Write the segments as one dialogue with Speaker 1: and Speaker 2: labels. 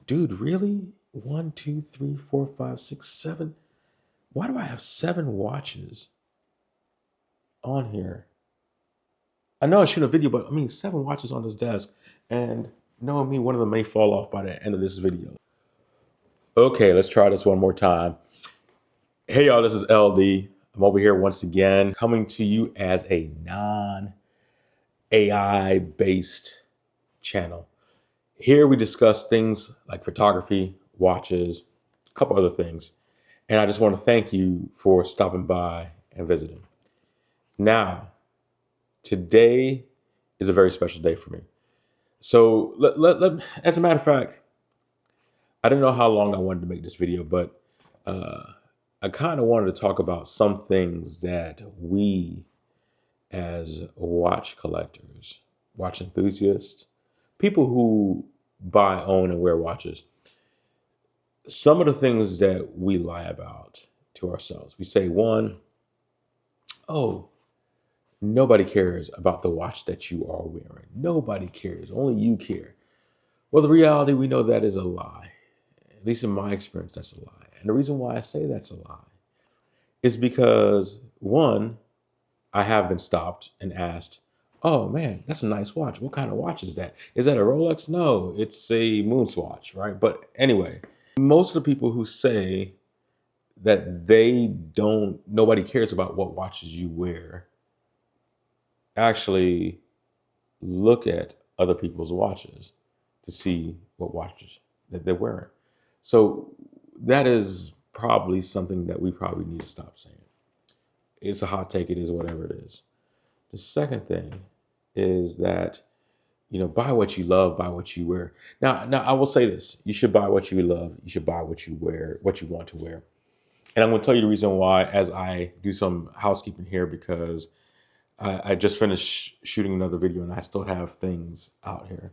Speaker 1: Dude, really? One, two, three, four, five, six, seven. Why do I have 7 watches on here? I know I shoot a video, but I mean 7 watches on this desk. And knowing me, one of them may fall off by the end of this video. Okay, let's try this one more time. Hey y'all, this is LD. I'm over here once again, coming to you as a non-AI based channel. Here we discuss things like photography, watches, a couple other things. And I just want to thank you for stopping by and visiting. Now, today is a very special day for me. So, as a matter of fact, I didn't know how long I wanted to make this video, but I kind of wanted to talk about some things that we as watch collectors, watch enthusiasts, people who buy, own, and wear watches, some of the things that we lie about to ourselves. We say, one, oh, nobody cares about the watch that you are wearing. Nobody cares. Only you care. Well, the reality, we know that is a lie. At least in my experience, that's a lie. And the reason why I say that's a lie is because, one, I have been stopped and asked, oh man, that's a nice watch. What kind of watch is that? Is that a Rolex? No, it's a Moonswatch, right? But anyway, most of the people who say that nobody cares about what watches you wear, actually look at other people's watches to see what watches that they're wearing. So that is probably something that we probably need to stop saying. It's a hot take, it is whatever it is. The second thing is that, buy what you love, buy what you wear. Now I will say this: you should buy what you love, you should buy what you wear, what you want to wear. And I'm going to tell you the reason why as I do some housekeeping here, because I just finished shooting another video and I still have things out here.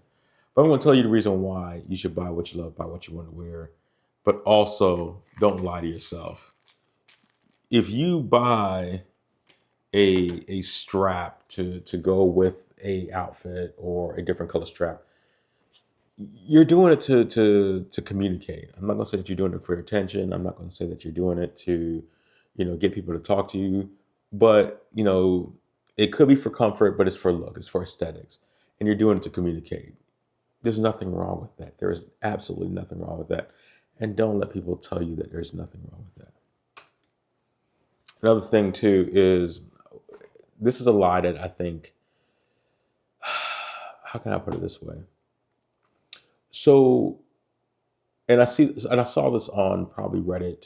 Speaker 1: But I'm going to tell you the reason why you should buy what you love, buy what you want to wear, but also don't lie to yourself. If you buy a strap to go with a outfit or a different color strap, you're doing it to communicate. I'm not going to say that you're doing it for your attention. I'm not going to say that you're doing it to, get people to talk to you. But, it could be for comfort, but it's for look, it's for aesthetics. And you're doing it to communicate. There's nothing wrong with that. There is absolutely nothing wrong with that. And don't let people tell you that there's nothing wrong with that. Another thing too is, this is a lie that I think, how can I put it this way? So, and I saw this on probably Reddit,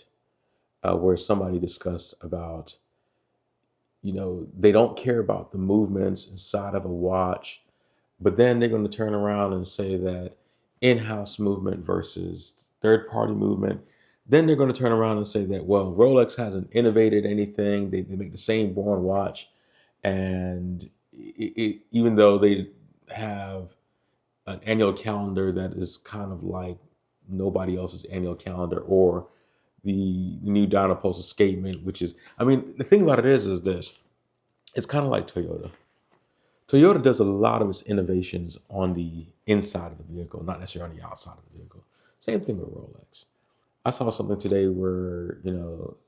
Speaker 1: where somebody discussed about, they don't care about the movements inside of a watch, but then they're going to turn around and say that in-house movement versus third-party movement. Then they're going to turn around and say that, well, Rolex hasn't innovated anything. They make the same born watch. And even though they have an annual calendar that is kind of like nobody else's annual calendar, or the new Dynapost escapement, which is, I mean, the thing about it is this: it's kind of like Toyota. Toyota does a lot of its innovations on the inside of the vehicle, not necessarily on the outside of the vehicle. Same thing with Rolex. I saw something today where,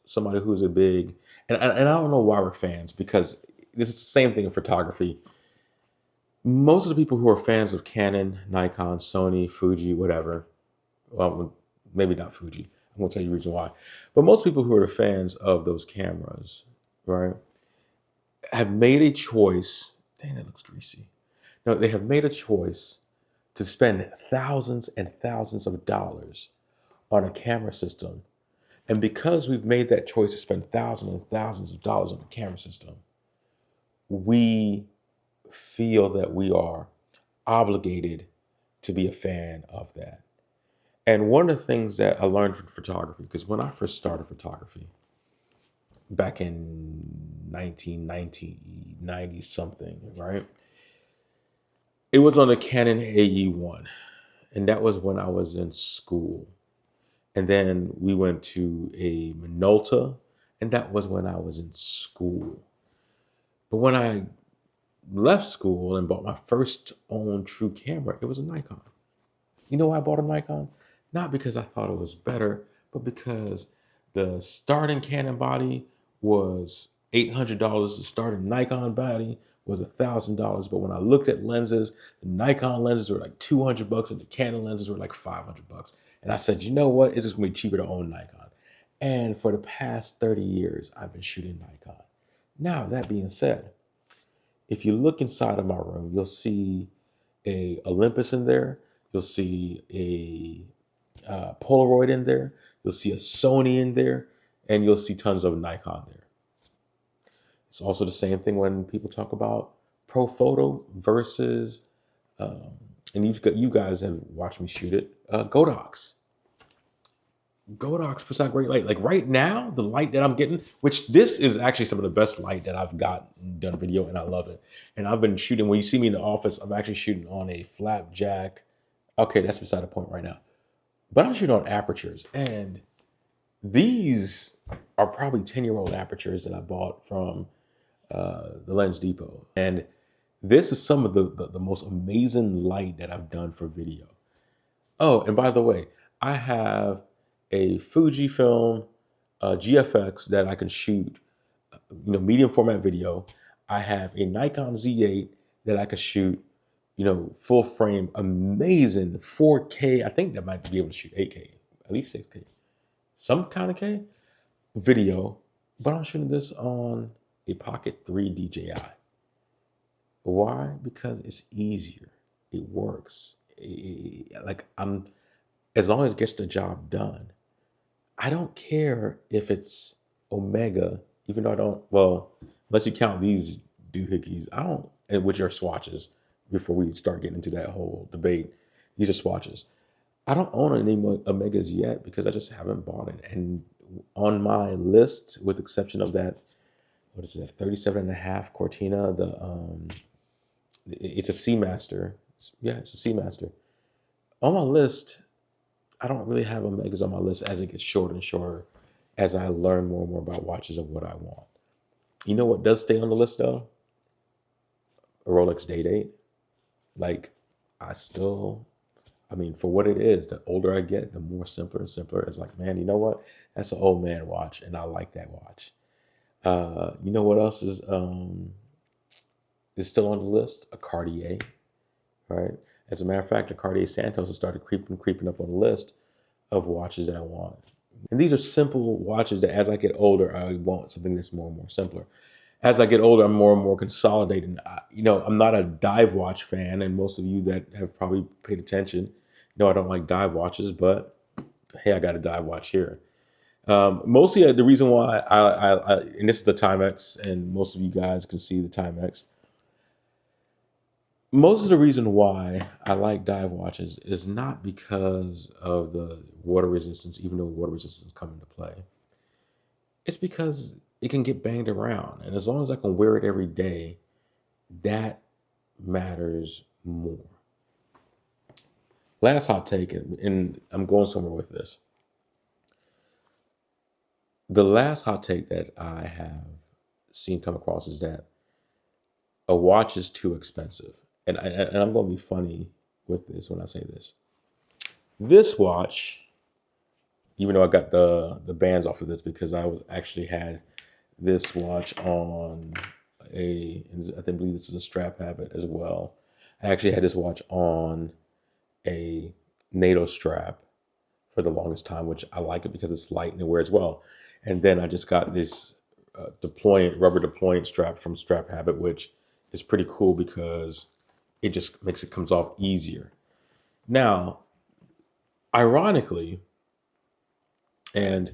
Speaker 1: somebody who's a big, and I don't know why we're fans, because this is the same thing in photography. Most of the people who are fans of Canon, Nikon, Sony, Fuji, whatever, well, maybe not Fuji, I'm going to tell you the reason why, but most people who are fans of those cameras, right, have made a choice. Dang, that looks greasy. No, they have made a choice to spend thousands and thousands of dollars on a camera system. And because we've made that choice to spend thousands and thousands of dollars on a camera system, we feel that we are obligated to be a fan of that. And one of the things that I learned from photography, because when I first started photography back in 1990 something, right? It was on a Canon AE1. And that was when I was in school. And then we went to a Minolta, and that was when I was in school. But when I left school and bought my first own true camera, it was a Nikon. You know why I bought a Nikon? not because I thought it was better, but because the starting Canon body was $800. The starting Nikon body was $1,000. But when I looked at lenses, the Nikon lenses were like $200 and the Canon lenses were like $500. And I said, you know what? It's just gonna be cheaper to own Nikon. And for the past 30 years, I've been shooting Nikon. Now, that being said, if you look inside of my room, you'll see a Olympus in there. You'll see a Polaroid in there. You'll see a Sony in there, and you'll see tons of Nikon there. It's also the same thing when people talk about pro photo versus, um, and you guys have watched me shoot it. Godox. Godox puts out great light. Like right now, the light that I'm getting, which this is actually some of the best light that I've got done video, and I love it. And I've been shooting. When you see me in the office, I'm actually shooting on a flapjack. Okay, that's beside the point right now. But I'm shooting on apertures, and these are probably 10-year-old apertures that I bought from the Lens Depot. And this is some of the most amazing light that I've done for video. Oh, and by the way, I have a Fujifilm GFX that I can shoot, medium format video. I have a Nikon Z8 that I can shoot, full frame, amazing 4K. I think that might be able to shoot 8K, at least 6K, some kind of K video. But I'm shooting this on a Pocket 3 DJI. Why? Because it's easier. It works. As long as it gets the job done. I don't care if it's Omega, even though I don't, well, unless you count these doohickeys, I don't, and which are swatches, before we start getting into that whole debate, these are swatches. I don't own any Omegas yet because I just haven't bought it. And on my list, with exception of that, what is it, 37.5 Cortina, it's a Seamaster. Yeah, it's a Seamaster. On my list, I don't really have Omegas on my list as it gets shorter and shorter as I learn more and more about watches of what I want. You know what does stay on the list though? A Rolex Day-Date. Like, for what it is, the older I get, the more simpler and simpler. It's like, man, you know what? That's an old man watch, and I like that watch. You know what else is still on the list? A Cartier, right? As a matter of fact, a Cartier Santos has started creeping up on the list of watches that I want. And these are simple watches that as I get older, I want something that's more and more simpler. As I get older, I'm more and more consolidating. I'm not a dive watch fan, and most of you that have probably paid attention know I don't like dive watches, but hey, I got a dive watch here. Mostly the reason why and this is the Timex, and most of you guys can see the Timex. Most of the reason why I like dive watches is not because of the water resistance, even though water resistance come into play. It's because it can get banged around. And as long as I can wear it every day, that matters more. Last hot take, and I'm going somewhere with this. The last hot take that I have seen come across is that a watch is too expensive. And I'm going to be funny with this when I say this. This watch, even though I got the bands off of this because I was actually had this watch on I believe this is a strap habit as well. I actually had this watch on a NATO strap for the longest time, which I like it because it's light and it wears well. And then I just got this rubber deployant strap from Strap Habit, which is pretty cool because it just makes it comes off easier. Now, ironically, and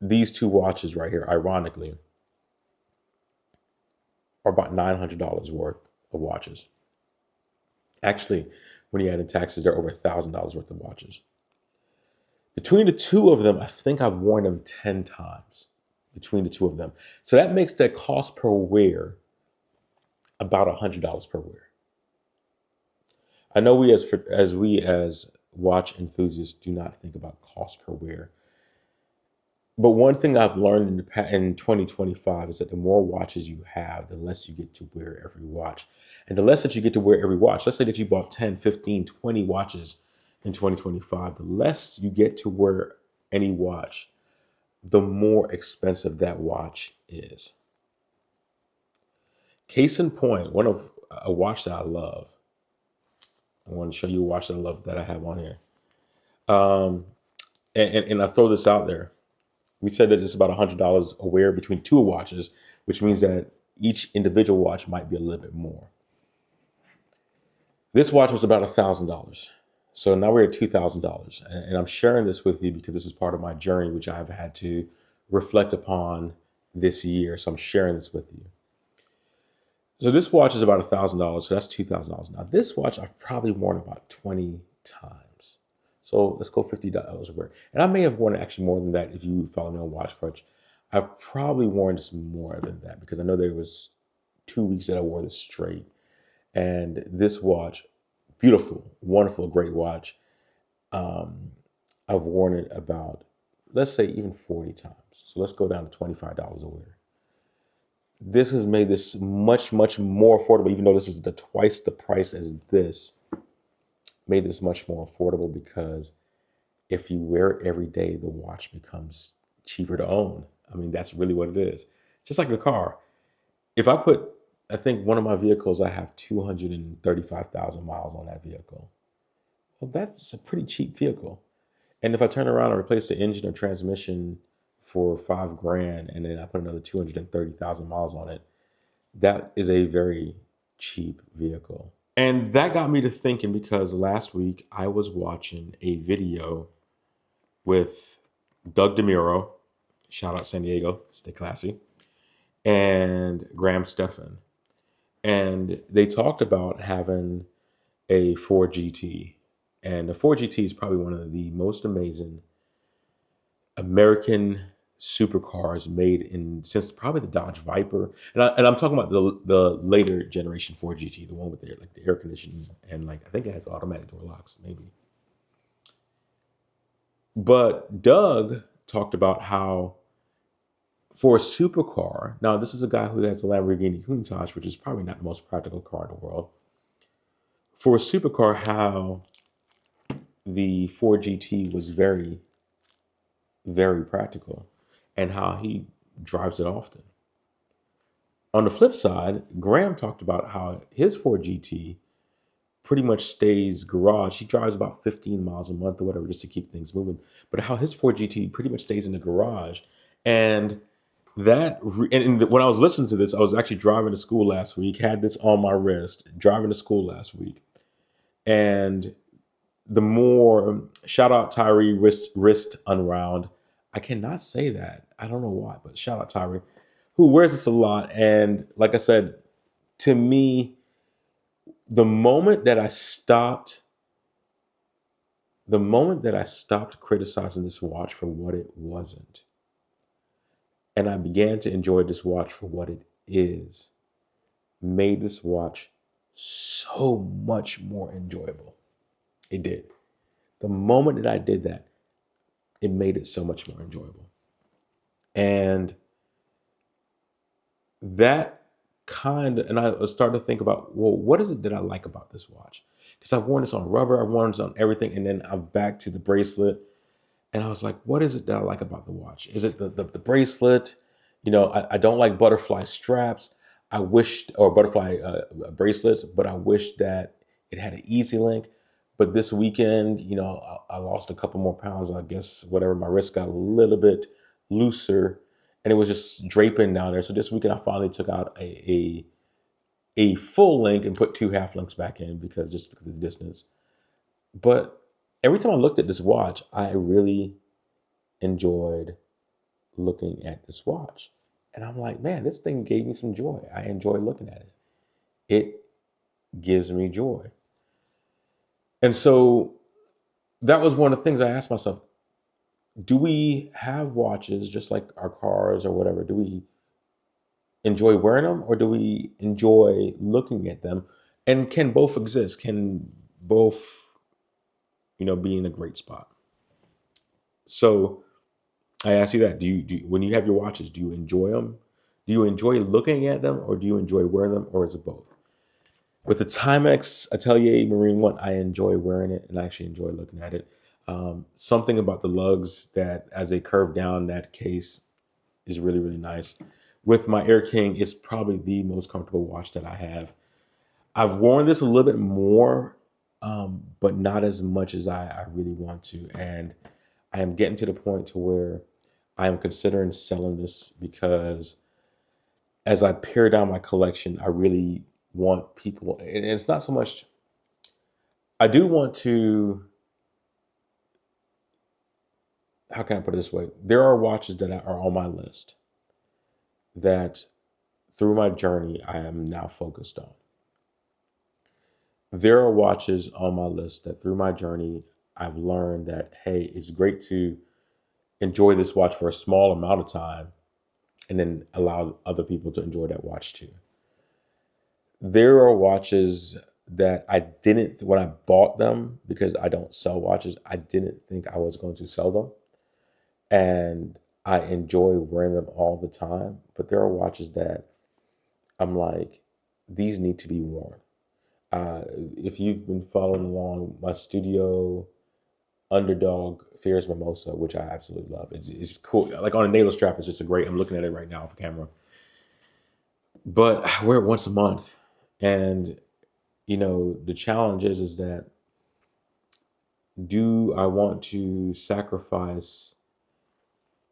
Speaker 1: these two watches right here, ironically, are about $900 worth of watches. Actually, when you add in taxes, they're over $1,000 worth of watches. Between the two of them, I think I've worn them 10 times between the two of them. So that makes that cost per wear about $100 per wear. I know we as watch enthusiasts do not think about cost per wear. But one thing I've learned in 2025 is that the more watches you have, the less you get to wear every watch. And the less that you get to wear every watch, let's say that you bought 10, 15, 20 watches in 2025, the less you get to wear any watch, the more expensive that watch is. Case in point, one of a watch that I love. I want to show you a watch that I love that I have on here. Um, and I throw this out there. We said that it's about $100 a wear between two watches, which means that each individual watch might be a little bit more. This watch was about $1,000. So now we're at $2,000. And I'm sharing this with you because this is part of my journey, which I've had to reflect upon this year. So I'm sharing this with you. So this watch is about $1,000. So that's $2,000. Now this watch I've probably worn about 20 times. So let's go $50 a wear. And I may have worn actually more than that if you follow me on Watch Crunch. I've probably worn this more than that because I know there was 2 weeks that I wore this straight. And this watch, beautiful, wonderful, great watch. Um, I've worn it about, let's say, even 40 times. So let's go down to $25 a wear. This has made this much, much more affordable, even though this is twice the price as this, made this much more affordable because if you wear it every day, the watch becomes cheaper to own. I mean, that's really what it is. Just like a car. If I put, I think one of my vehicles, I have 235,000 miles on that vehicle. Well, that's a pretty cheap vehicle. And if I turn around and replace the engine or transmission for $5,000 and then I put another 230,000 miles on it, that is a very cheap vehicle. And that got me to thinking because last week I was watching a video with Doug DeMuro, shout out San Diego, stay classy, and Graham Stephan. And they talked about having a Ford GT. And the Ford GT is probably one of the most amazing American supercars made in since probably the Dodge Viper. And I'm talking about the later generation Ford GT, the one with the air conditioning and I think it has automatic door locks, maybe. But Doug talked about how for a supercar, now this is a guy who has a Lamborghini Countach, which is probably not the most practical car in the world. For a supercar, how the Ford GT was very, very practical and how he drives it often. On the flip side, Graham talked about how his Ford GT pretty much stays garage. He drives about 15 miles a month or whatever just to keep things moving. But how his Ford GT pretty much stays in the garage. And when I was listening to this, I was actually driving to school last week, had this on my wrist, driving to school last week. And the more shout out Tyree wrist unwound. I cannot say that. I don't know why, but shout out Tyree, who wears this a lot. And like I said, to me, the moment that I stopped criticizing this watch for what it wasn't, and I began to enjoy this watch for what it is, made this watch so much more enjoyable. It did. The moment that I did that, it made it so much more enjoyable. And and I was starting to think about, well, what is it that I like about this watch? Because I've worn this on rubber, I've worn this on everything, and then I'm back to the bracelet. And I was like, what is it that I like about the watch? Is it the bracelet? I don't like butterfly straps. I wished, or butterfly bracelets, but I wish that it had an easy link. But this weekend, I lost a couple more pounds. I guess whatever, my wrist got a little bit looser and it was just draping down there. So this weekend I finally took out a full link and put two half links back in because of the distance. But every time I looked at this watch, I really enjoyed looking at this watch. And I'm like, man, this thing gave me some joy. I enjoy looking at it. It gives me joy. And so that was one of the things I asked myself, do we have watches just like our cars or whatever? Do we enjoy wearing them or do we enjoy looking at them? And can both exist? Can both, be in a great spot? So I ask you that. When you have your watches, do you enjoy them? Do you enjoy looking at them or do you enjoy wearing them or is it both? With the Timex Atelier Marine one, I enjoy wearing it and I actually enjoy looking at it. Something about the lugs that, as they curve down that case, is really, really nice. With my Air King, it's probably the most comfortable watch that I have. I've worn this a little bit more, but not as much as I really want to. And I am getting to the point to where I am considering selling this because as I pare down my collection, I really want people, and it's not so much, I do want to, how can I put it this way? There are watches that are on my list that through my journey, I am now focused on. There are watches on my list that through my journey, I've learned that, hey, it's great to enjoy this watch for a small amount of time and then allow other people to enjoy that watch too. There are watches that I didn't, when I bought them, because I don't sell watches, I didn't think I was going to sell them. And I enjoy wearing them all the time. But there are watches that I'm like, these need to be worn. Uh, if you've been following along, my studio underdog Fierce Mimosa, which I absolutely love. It's cool. Like on a natal strap, it's just a great. I'm looking at it right now off camera. But I wear it once a month, and the challenge is that do I want to sacrifice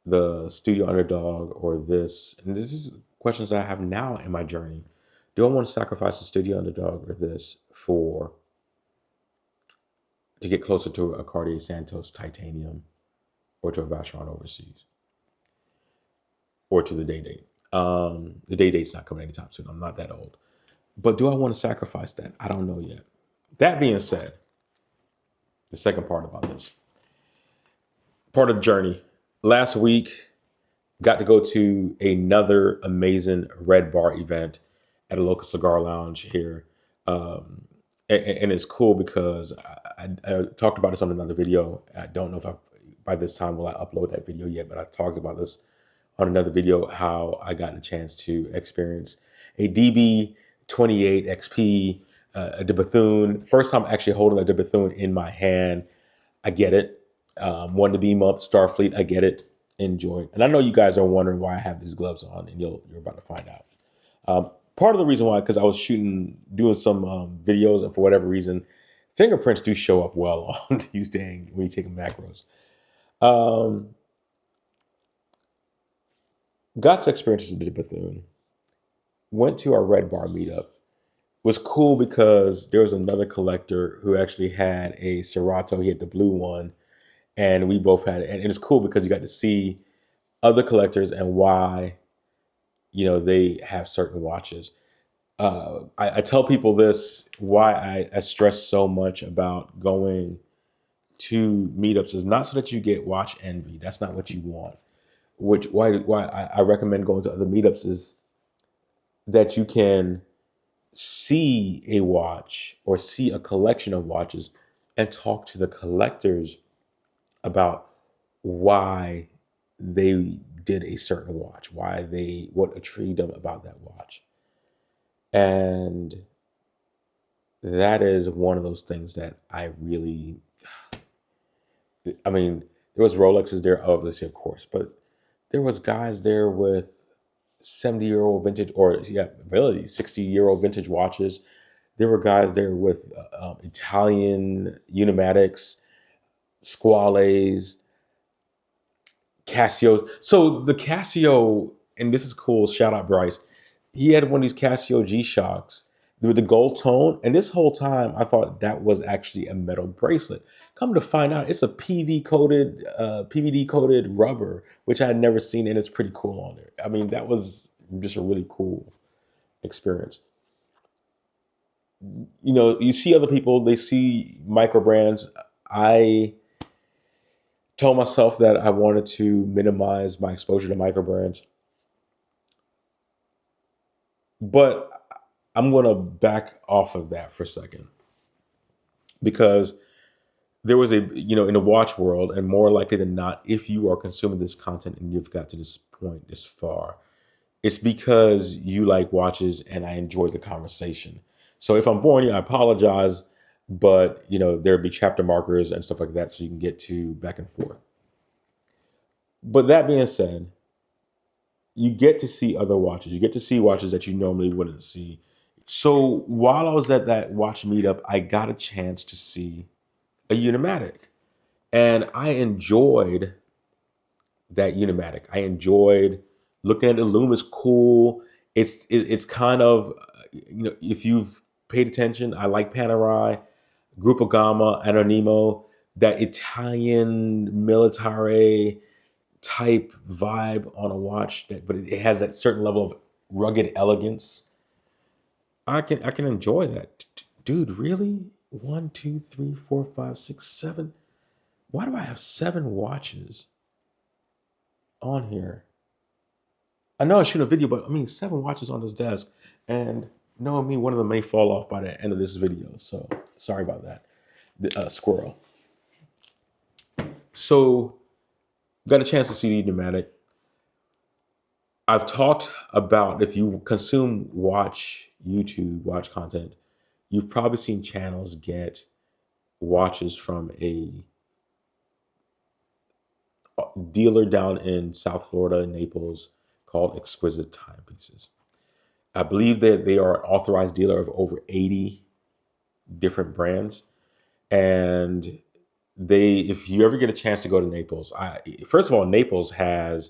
Speaker 1: the studio underdog or this? And this is questions that I have now in my journey. Do I want to sacrifice the studio underdog or this for to get closer to a Cartier Santos titanium or to a Vacheron Overseas or to the Day Date? The Day Date's not coming anytime soon. I'm not that old. But do I want to sacrifice that? I don't know yet. That being said, the second part about this, part of the journey. Last week, got to go to another amazing Red Bar event at a local cigar lounge here. And it's cool because I talked about this on another video. I don't know if by this time will I upload that video yet, but I talked about this on another video, how I got a chance to experience a DB28 XP, a de Bethune. First time actually holding a de Bethune in my hand. I get it. Wanted to beam up Starfleet. I get it. Enjoy it. And I know you guys are wondering why I have these gloves on, and you're about to find out. Part of the reason why, because I was doing some videos, and for whatever reason, fingerprints do show up well on these dang when you take macros. Um, got to experience the Bethune. Went to our Red Bar meetup. Was cool because there was another collector who actually had a Serato. He had the blue one, and we both had it. And it's cool because you got to see other collectors and why they have certain watches. I tell people this, why I stress so much about going to meetups is not so that you get watch envy. That's not what you want. Which why I recommend going to other meetups is that you can see a watch or see a collection of watches and talk to the collectors about why they did a certain watch, what intrigued them about that watch. And that is one of those things that I mean, there was Rolexes there, obviously, of course, but there was guys there with 70-year-old vintage, or yeah, really 60-year-old vintage watches. There were guys there with Italian Unimatics, Squales, Casio. So the Casio, and this is cool. Shout out Bryce. He had one of these Casio G Shocks with the gold tone, and this whole time I thought that was actually a metal bracelet. Come to find out, it's a PVD coated rubber, which I had never seen, and it's pretty cool on there. I mean, that was just a really cool experience. You see other people, they see micro brands. I told myself that I wanted to minimize my exposure to micro brands, but I'm going to back off of that for a second because there was in the watch world, and more likely than not, if you are consuming this content and you've got to this point this far, it's because you like watches and I enjoy the conversation. So if I'm boring you, I apologize, but there'll be chapter markers and stuff like that so you can get to back and forth. But that being said, you get to see other watches. You get to see watches that you normally wouldn't see. So while I was at that watch meetup, I got a chance to see a Unimatic. And I enjoyed that Unimatic. I enjoyed looking at the loom. Is cool. It's kind of, if you've paid attention, I like Panerai, Gruppo Gamma, Anonimo, that Italian military type vibe on a watch, but it has that certain level of rugged elegance. I can enjoy that. Dude, really? One, two, three, four, five, six, seven. Why do I have 7 watches on here? I know I shoot a video, but I mean 7 watches on this desk, and knowing me, one of them may fall off by the end of this video. So sorry about that. The squirrel. So got a chance to see the Unimatic. I've talked about, if you consume watch content, you've probably seen channels get watches from a dealer down in South Florida, Naples, called Exquisite Timepieces. I believe that they are an authorized dealer of over 80 different brands. And if you ever get a chance to go to Naples, first of all, Naples has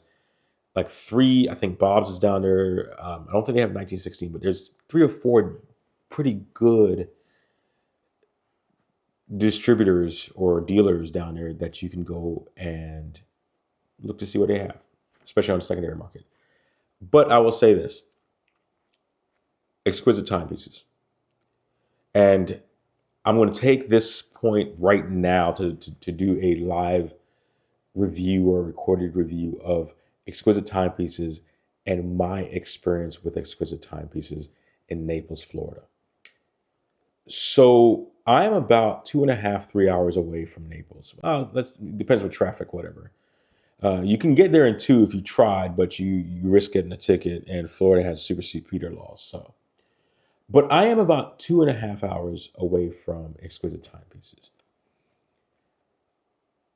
Speaker 1: like 3, I think Bob's is down there. I don't think they have 1916, but there's 3 or 4 pretty good distributors or dealers down there that you can go and look to see what they have, especially on the secondary market. But I will say this: Exquisite Timepieces. And I'm going to take this point right now to do a live review or recorded review of Exquisite Timepieces and my experience with Exquisite Timepieces in Naples, Florida. So I'm about 2.5, 3 hours away from Naples. That depends on traffic, whatever. You can get there in 2 if you tried, but you risk getting a ticket, and Florida has super speeder laws. So, but I am about 2.5 hours away from Exquisite Timepieces.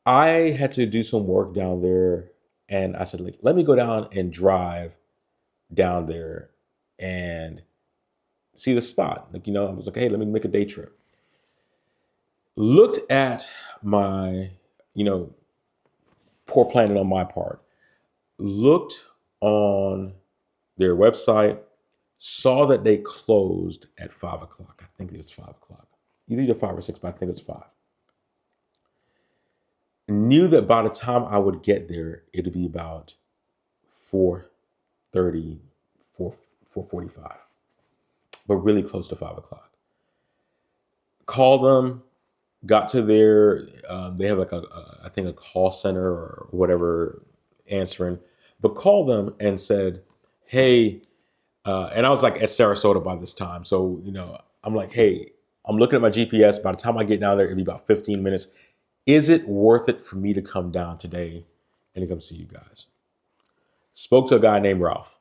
Speaker 1: I had to do some work down there, and I said, like, let me go down and drive down there and see the spot. Like, I was like, hey, let me make a day trip. Looked at my, poor planning on my part. Looked on their website, saw that they closed at 5 o'clock. I think it was 5 o'clock. Either 5 or 6, but I think it's 5. Knew that by the time I would get there, it'd be about 4:30, 4:45, but really close to 5 o'clock. Called them, got to their, they have like I think a call center or whatever answering, but called them and said, hey, and I was like at Sarasota by this time. So, I'm like, hey, I'm looking at my GPS. By the time I get down there, it'll be about 15 minutes. Is it worth it for me to come down today and to come see you guys? Spoke to a guy named Ralph.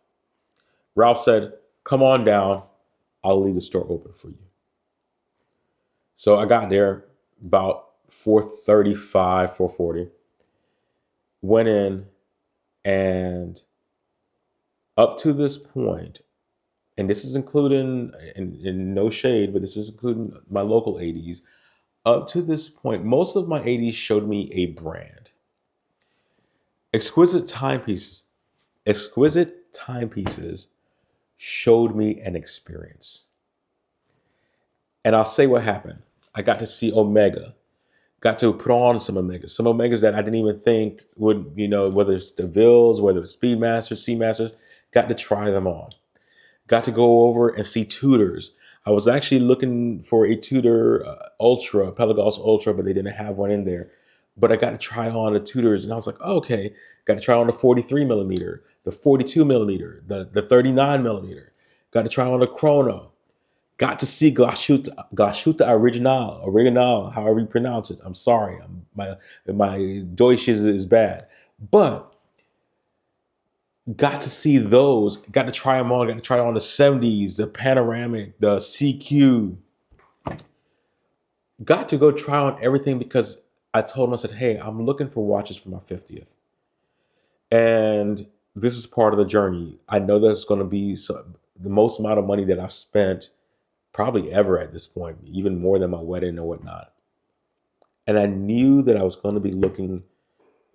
Speaker 1: Ralph said, come on down. I'll leave the store open for you. So I got there about 4:35, 4:40. Went in, and up to this point, and this is including, and no shade, but this is including my local 80s. Up to this point, most of my 80s showed me a brand. Exquisite Timepieces. Exquisite Timepieces showed me an experience. And I'll say what happened. I got to see Omega. Got to put on some Omegas that I didn't even think would, whether it's DeVille's, whether it's Speedmasters, Seamasters, got to try them on. Got to go over and see Tudors. I was actually looking for a Tudor Ultra, Pelagos Ultra, but they didn't have one in there. But I got to try on the Tudors, and I was like, oh, okay. Got to try on the 43 millimeter, the 42 millimeter, the 39 millimeter. Got to try on the Chrono. Got to see Glashuta Original, however you pronounce it. I'm sorry, my Deutsch is bad, but Got to see those, got to try them on, got to try on the 70s, the panoramic, the CQ, got to go try on everything because I told him, I said, hey, I'm looking for watches for my 50th. And this is part of the journey. I know there's going to be the most amount of money that I've spent probably ever at this point, even more than my wedding or whatnot. And I knew that I was going to be looking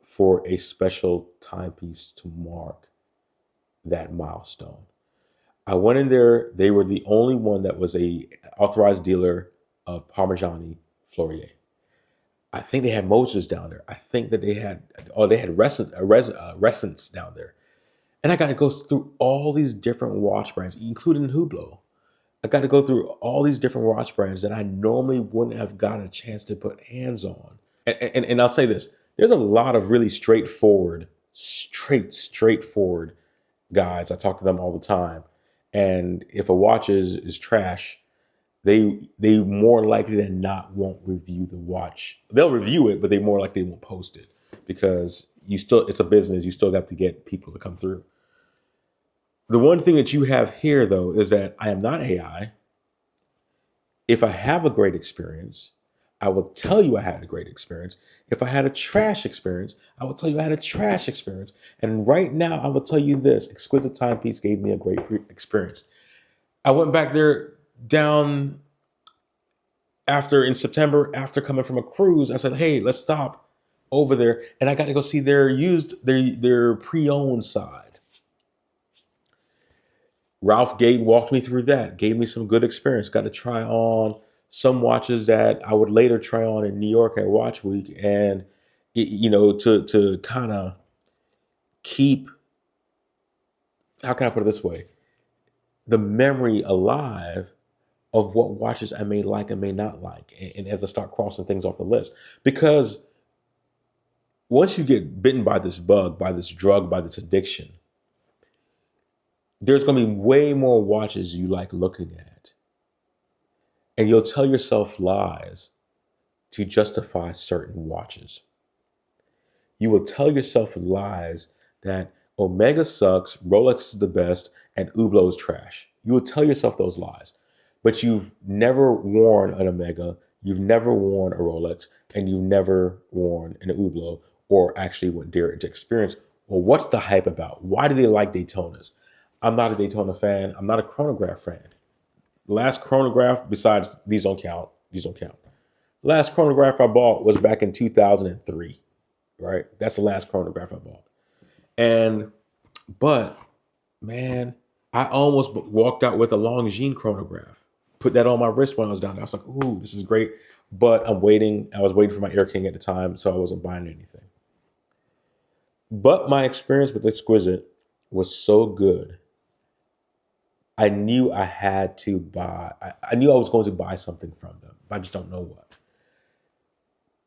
Speaker 1: for a special timepiece to mark that milestone. I went in there. They were the only one that was a authorized dealer of Parmigiani Fleurier. I think they had Moses down there. I think that they had Resonance down there. And I got to go through all these different watch brands, including Hublot. I got to go through all these different watch brands that I normally wouldn't have gotten a chance to put hands on. And I'll say this: there's a lot of really straightforward guys. I talk to them all the time, and if a watch is trash, they more likely than not won't review the watch. They'll review it, but they more likely won't post it because it's a business. You still have to get people to come through. The one thing that you have here, though, is that I am not AI. If I have a great experience, I will tell you I had a great experience. If I had a trash experience, I will tell you I had a trash experience. And right now, I will tell you this: Exquisite Timepiece gave me a great experience. I went back there down after in September after coming from a cruise. I said, "Hey, let's stop over there," and I got to go see their pre-owned side. Ralph Gate walked me through that, gave me some good experience. Got to try on some watches that I would later try on in New York at Watch Week, and to kind of keep, how can I put it this way, the memory alive of what watches I may like and may not like, and as I start crossing things off the list, because once you get bitten by this bug, by this drug, by this addiction, there's going to be way more watches you like looking at, and you'll tell yourself lies to justify certain watches. You will tell yourself lies that Omega sucks, Rolex is the best, and Hublot is trash. You will tell yourself those lies. But you've never worn an Omega, you've never worn a Rolex, and you've never worn an Hublot, or actually went there to experience, well, what's the hype about? Why do they like Daytonas? I'm not a Daytona fan. I'm not a chronograph fan. The last chronograph, besides these don't count. The last chronograph I bought was back in 2003, right? That's the last chronograph I bought. And, but man, I almost walked out with a Longines chronograph. Put that on my wrist when I was down there. I was like, ooh, this is great. But I'm waiting. I was waiting for my Air King at the time, so I wasn't buying anything. But my experience with Exquisite was so good. I knew I had to buy, I knew I was going to buy something from them, but I just don't know what.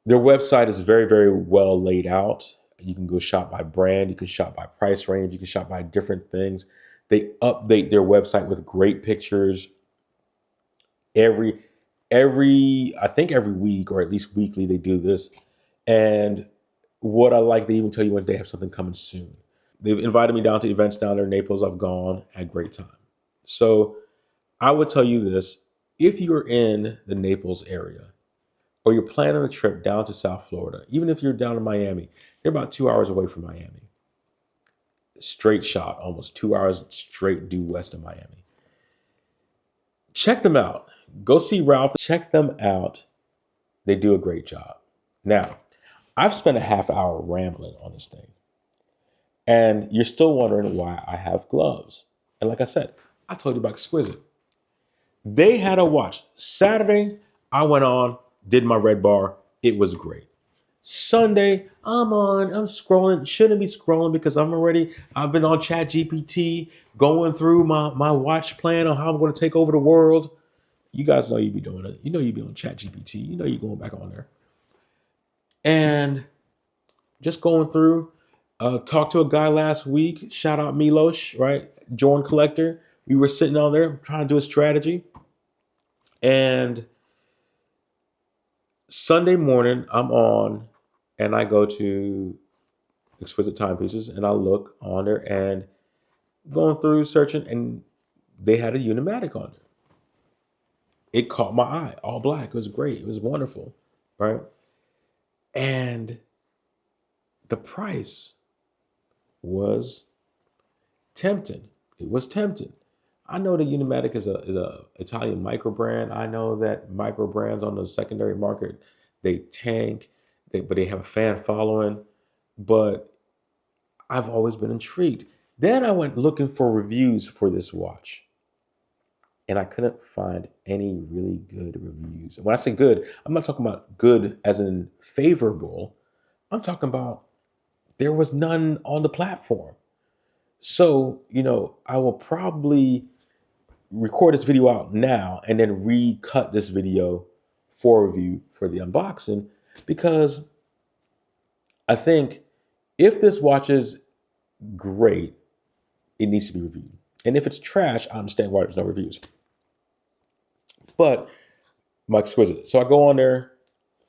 Speaker 1: Their website is very, very well laid out. You can go shop by brand, you can shop by price range, you can shop by different things. They update their website with great pictures every I think every week or at least weekly they do this. And what I like, they even tell you when they have something coming soon. They've invited me down to events down there in Naples. I've gone, had a great time. So I would tell you this: if you're in the Naples area, or you're planning a trip down to South Florida, even if you're down in Miami, they're about 2 hours away from Miami. Straight shot, almost 2 hours straight due west of Miami. Check them out. Go see Ralph. Check them out. They do a great job. Now, I've spent a half hour rambling on this thing, and you're still wondering why I have gloves. And like I said, I told you about Exquisite. They had a watch. Saturday, I went on, did my red bar. It was great. Sunday, I'm scrolling, shouldn't be scrolling because I've been on Chat GPT going through my watch plan on how I'm going to take over the world. You guys know you be doing it. You know you be on Chat GPT. You know you're going back on there. And just going through, talked to a guy last week, shout out Milos, right? Jorn Collector. We were sitting on there trying to do a strategy. And Sunday morning, I'm and I go to Exquisite Timepieces and I look on there and going through searching, and they had a Unimatic on it. It caught my eye, all black. It was great. It was wonderful, right? And the price was tempting. It was tempting. I know that Unimatic is a Italian micro brand. I know that micro brands on the secondary market, they tank, but they have a fan following. But I've always been intrigued. Then I went looking for reviews for this watch, and I couldn't find any really good reviews. When I say good, I'm not talking about good as in favorable. I'm talking about there was none on the platform. So, I will probably record this video out now and then recut this video for review for the unboxing, because I think if this watch is great, it needs to be reviewed. And if it's trash, I understand why there's no reviews. But my Exquisite. So I go on there.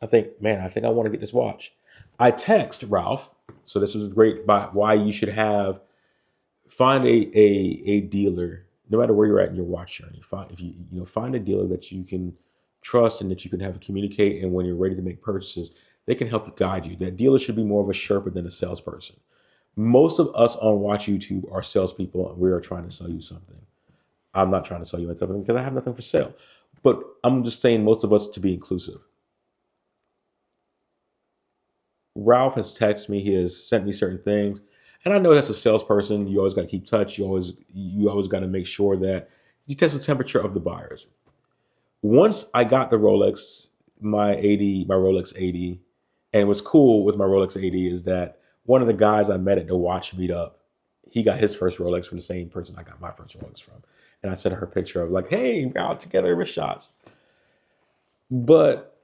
Speaker 1: I think I want to get this watch. I text Ralph. So this is great by why you should find a dealer, no matter where you're at in your watch journey. Find a dealer that you can trust and that you can have communicate. And when you're ready to make purchases, they can help you guide you. That dealer should be more of a Sherpa than a salesperson. Most of us on Watch YouTube are salespeople, and we are trying to sell you something. I'm not trying to sell you anything because I have nothing for sale. But I'm just saying most of us to be inclusive. Ralph has texted me. He has sent me certain things. And I know that's a salesperson. You always got to keep touch. You always got to make sure that you test the temperature of the buyers. Once I got the Rolex, my Rolex 80, and what's cool with my Rolex 80 is that one of the guys I met at the watch meetup, he got his first Rolex from the same person I got my first Rolex from. And I sent her a picture of like, hey, we're out together with shots. But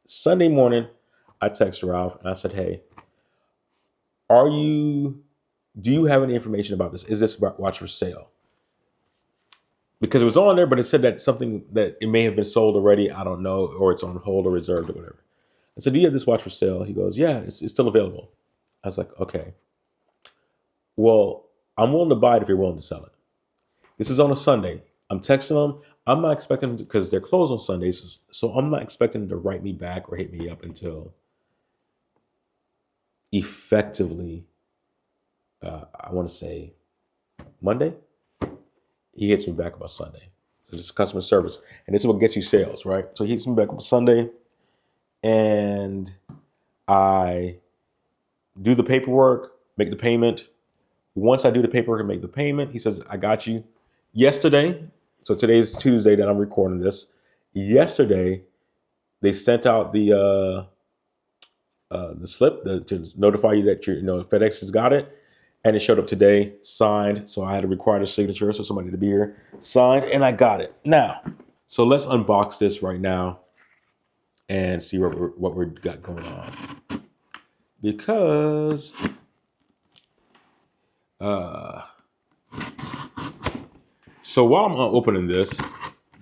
Speaker 1: Sunday morning, I texted Ralph and I said, hey, do you have any information about this? Is this watch for sale? Because it was on there, but it said that something that it may have been sold already. I don't know, or it's on hold or reserved or whatever. I said, do you have this watch for sale? He goes, yeah, it's still available. I was like, okay. Well, I'm willing to buy it if you're willing to sell it. This is on a Sunday. I'm texting them. I'm not expecting them because they're closed on Sundays. So I'm not expecting them to write me back or hit me up until effectively, I want to say Monday. He hits me back about Sunday. So this is customer service. And this is what gets you sales, right? So he hits me back on Sunday and I do the paperwork, make the payment. Once I do the paperwork and make the payment, he says, I got you. Yesterday, so today is Tuesday that I'm recording this. Yesterday, they sent out the slip to notify you that FedEx has got it. And it showed up today, signed. So I had to require the signature, so somebody to be here, signed, and I got it. Now, so let's unbox this right now and see what we got going on. Because so while I'm opening this,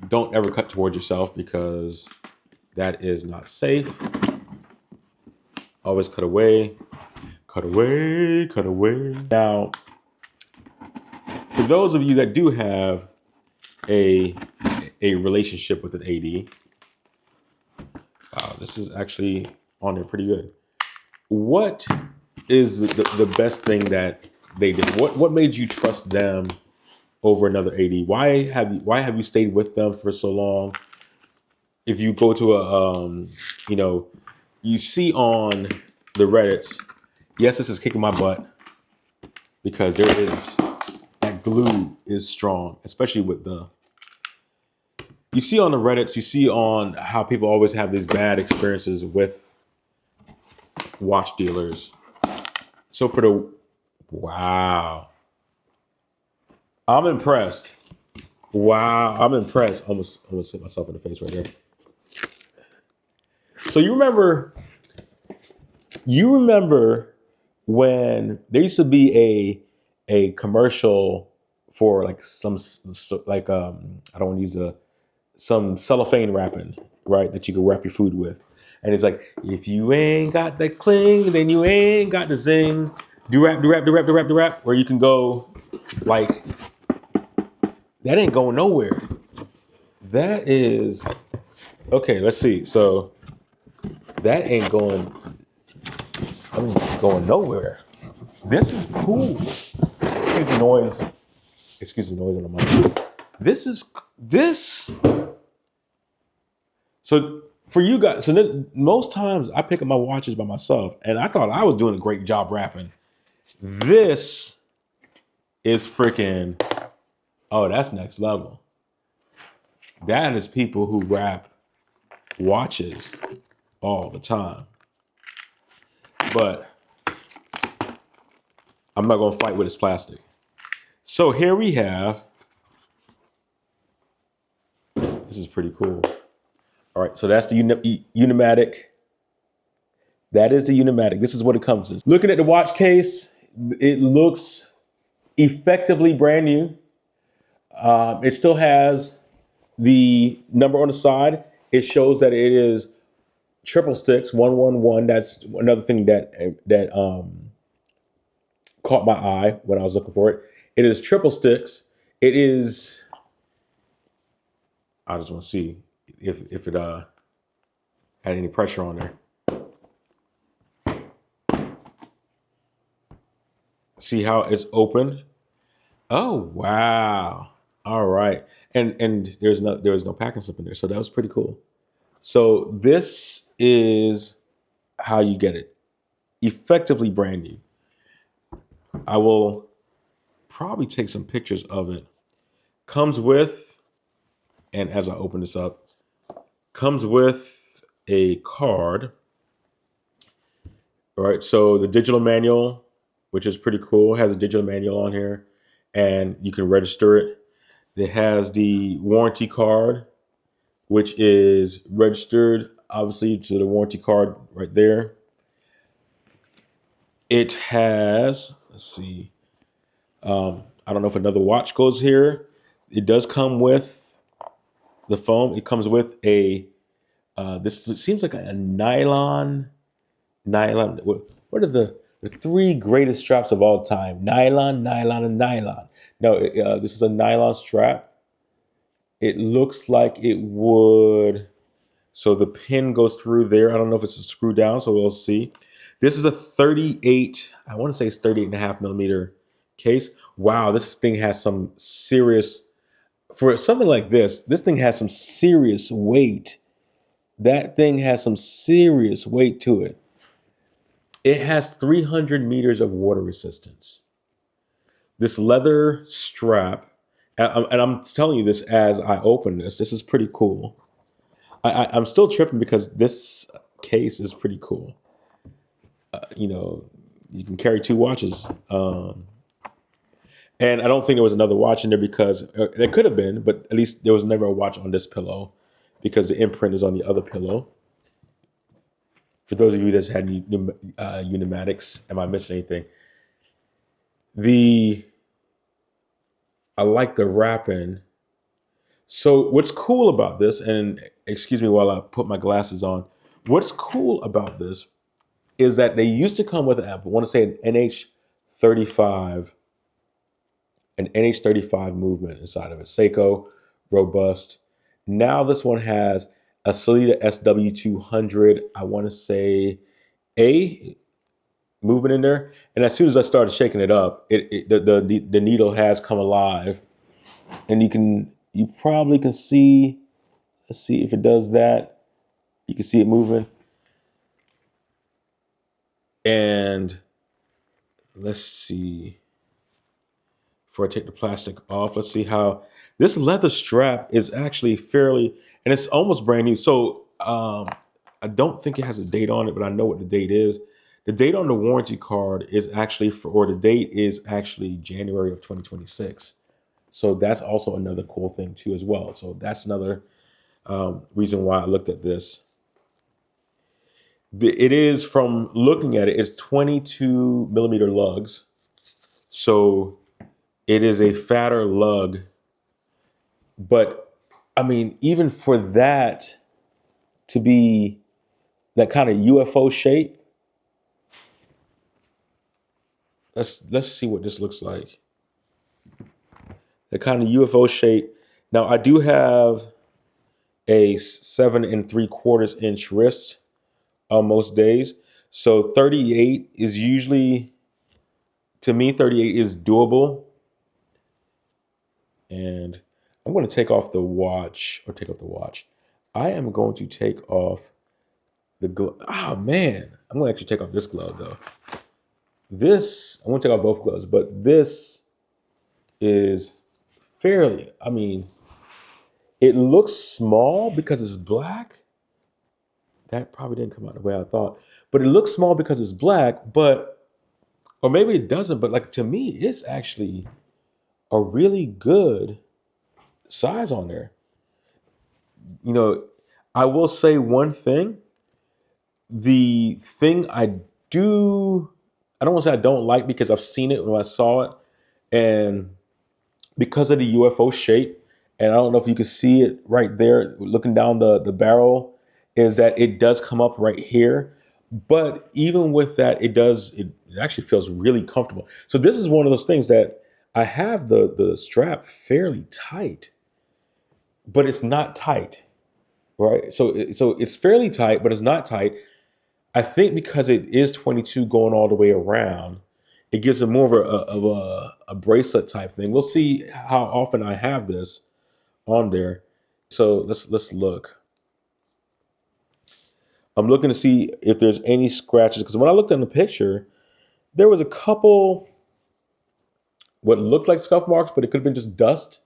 Speaker 1: don't ever cut towards yourself because that is not safe. Always cut away, cut away, cut away. Now, for those of you that do have a relationship with an AD, wow, this is actually on there pretty good. What is the best thing that they did? What made you trust them over another AD? Why have you stayed with them for so long? If you go to you see on the Reddits, yes, this is kicking my butt because that glue is strong, especially with you see on the Reddits, you see on how people always have these bad experiences with watch dealers. So wow, I'm impressed. Wow, I'm impressed. Almost hit myself in the face right there. So you remember when there used to be a commercial for like some like I don't want to use some cellophane wrapping, right, that you can wrap your food with, and it's like, if you ain't got the cling, then you ain't got the zing. do rap, do rap, do rap, do rap, do rap, where you can go like that ain't going nowhere. That is okay. Let's see. So that ain't going. I mean, it's going nowhere. This is cool. Excuse the noise. Excuse the noise on the mic. This is this. So for you guys, so most times I pick up my watches by myself, and I thought I was doing a great job rapping. This is freaking. Oh, that's next level. That is people who rap watches all the time. But I'm not gonna fight with this plastic. So here we have. This is pretty cool. All right, so that's the Unimatic. That is the Unimatic. This is what it comes in. Looking at the watch case, it looks effectively brand new. It still has the number on the side. It shows that it is triple sticks, 111. That's another thing that caught my eye when I was looking for it. It is triple sticks. It is. I just want to see if it had any pressure on there. See how it's open? Oh wow! All right, and there was no packing slip in there, so that was pretty cool. So this is how you get it, effectively brand new. I will probably take some pictures of it. Comes with, and as I open this up, comes with a card. All right, so the digital manual, which is pretty cool, has a digital manual on here, and you can register it. It has the warranty card, which is registered, obviously, to the warranty card right there. It has, let's see, I don't know if another watch goes here. It does come with the foam. It comes with a, this seems like a nylon. What are the three greatest straps of all time? Nylon, nylon, and nylon. No, this is a nylon strap. It looks like it would. So the pin goes through there. I don't know if it's a screw down, so we'll see. This is a 38, I want to say it's 38 and a half millimeter case. Wow, this thing has some serious, for something like this thing has some serious weight. That thing has some serious weight to it. It has 300 meters of water resistance. This leather strap, and I'm telling you this as I open this, this is pretty cool. I'm still tripping because this case is pretty cool. You know, you can carry two watches. And I don't think there was another watch in there because there could have been, but at least there was never a watch on this pillow because the imprint is on the other pillow. For those of you that's had Unimatics, am I missing anything? I like the wrapping. So what's cool about this, and excuse me while I put my glasses on, what's cool about this is that they used to come with an app. I want to say an NH35, an NH35 movement inside of it. Seiko, robust. Now this one has a Salida SW200. I want to say a movement in there. And as soon as I started shaking it up, the needle has come alive, and you probably can see. Let's see if it does that. You can see it moving. And let's see. Before I take the plastic off, let's see how this leather strap is actually fairly, and it's almost brand new. So I don't think it has a date on it, but I know what the date is. The date on the warranty card is actually or the date is actually January of 2026. So that's also another cool thing too as well. So that's another reason why I looked at this. It is, from looking at it, is 22 millimeter lugs. So it is a fatter lug. But I mean, even for that to be that kind of UFO shape, let's see what this looks like. The kind of UFO shape. Now I do have a 7 3/4 inch wrist on most days. So 38 is usually, to me, 38 is doable. And I'm going to take off the watch, or take off the watch. I am going to take off the glove. Oh man, I'm going to actually take off this glove though. This, I'm going to take off both gloves, but this is fairly, I mean, it looks small because it's black. That probably didn't come out the way I thought, but it looks small because it's black, but, or maybe it doesn't, but like to me, it's actually a really good size on there. You know, I will say one thing. The thing I don't want to say I don't like, because I've seen it when I saw it, and because of the UFO shape, and I don't know if you can see it right there, looking down the barrel, is that it does come up right here. But even with that, it actually feels really comfortable. So this is one of those things that I have the strap fairly tight, but it's not tight, right? So it's fairly tight, but it's not tight. I think because it is 22 going all the way around, it gives it more of a bracelet type thing. We'll see how often I have this on there. So let's look. I'm looking to see if there's any scratches, because when I looked in the picture, there was a couple what looked like scuff marks, but it could have been just dust,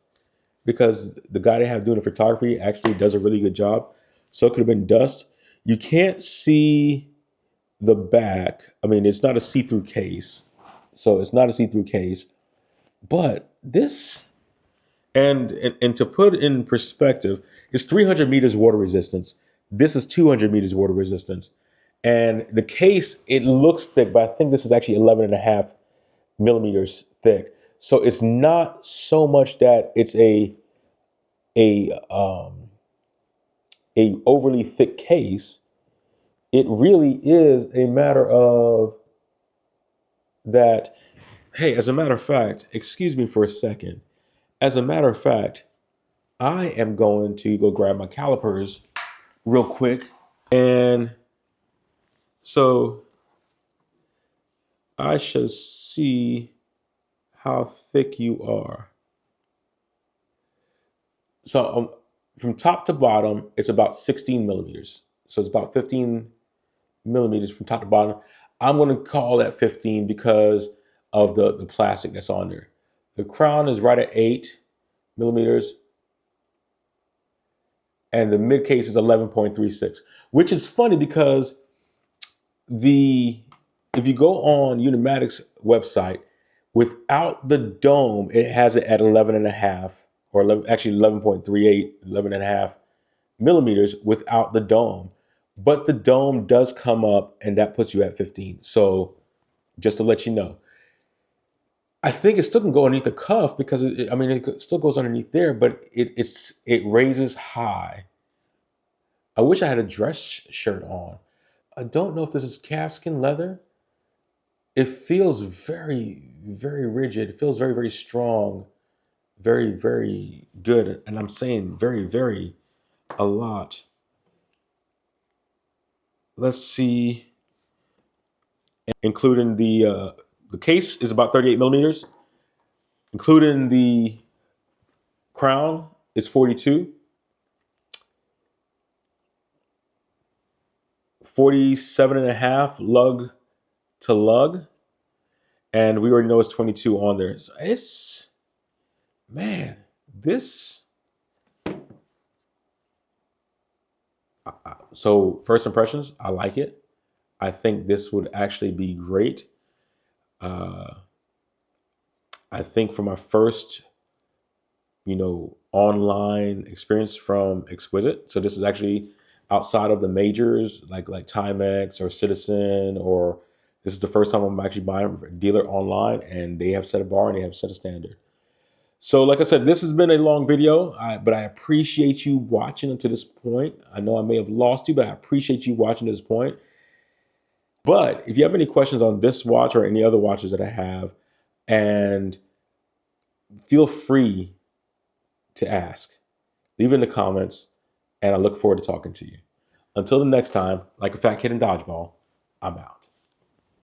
Speaker 1: because the guy they have doing the photography actually does a really good job. So it could have been dust. You can't see the back. I mean, it's not a see-through case. So it's not a see-through case. But this, and to put in perspective, it's 300 meters water resistance. This is 200 meters water resistance. And the case, it looks thick, but I think this is actually 11 and a half millimeters thick. So it's not so much that it's a a overly thick case. It really is a matter of that. Hey, as a matter of fact, excuse me for a second. As a matter of fact, I am going to go grab my calipers real quick. And so I shall see how thick you are. So from top to bottom, it's about 16 millimeters. So it's about 15 millimeters from top to bottom. I'm going to call that 15 because of the plastic that's on there. The crown is right at 8 millimeters, and the mid case is 11.36, which is funny because the if you go on Unimatic's website, without the dome, it has it at 11 and a half, or 11, actually 11.38, 11 and a half millimeters without the dome. But the dome does come up, and that puts you at 15. So just to let you know, I think it still can go underneath the cuff, because I mean, it still goes underneath there, but it raises high. I wish I had a dress shirt on. I don't know if this is calfskin leather. It feels very, very rigid. It feels very, very strong, very, very good. And I'm saying very, very a lot. Let's see, including the case is about 38 millimeters, including the crown is 42, 47 and a half lug to lug, and we already know it's 22 on there. So it's, man, this. So first impressions, I like it. I think this would actually be great. Uh, I think for my first, online experience from Exquisite. So this is actually outside of the majors like Timex or Citizen, or this is the first time I'm actually buying a dealer online, and they have set a bar and they have set a standard. So like I said, this has been a long video, but I appreciate you watching up to this point. I know I may have lost you, but I appreciate you watching to this point. But if you have any questions on this watch or any other watches that I have, and feel free to ask. Leave it in the comments, and I look forward to talking to you. Until the next time, like a fat kid in dodgeball, I'm out.